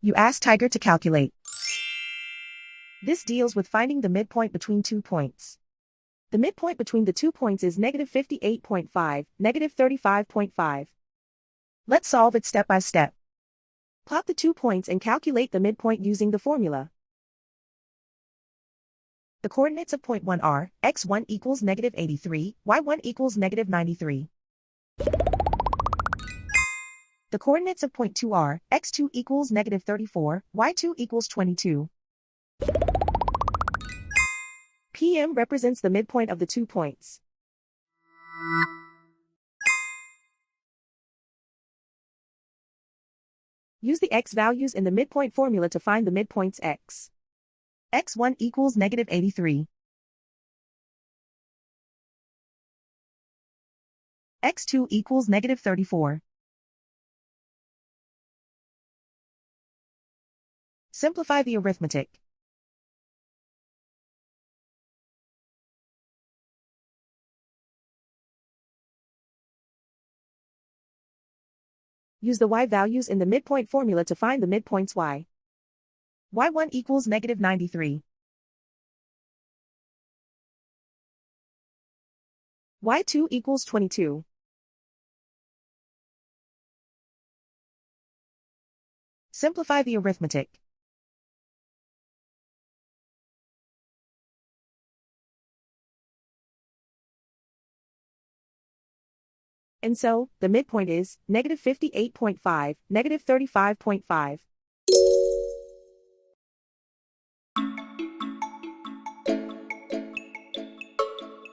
You ask Tiger to calculate. This deals with finding the midpoint between 2 points. The midpoint between the 2 points is -58.5, -35.5. Let's solve it step by step. Plot the 2 points and calculate the midpoint using the formula. The coordinates of point 1 are, x1 equals -83, y1 equals -93. The coordinates of point 2 are, x2 equals -34, y2 equals 22. PM represents the midpoint of the 2 points. Use the x values in the midpoint formula to find the midpoints x. x1 equals -83. x2 equals -34. Simplify the arithmetic. Use the y values in the midpoint formula to find the midpoints y. y1 equals -93. y2 equals 22. Simplify the arithmetic. And so, the midpoint is -58.5, -35.5.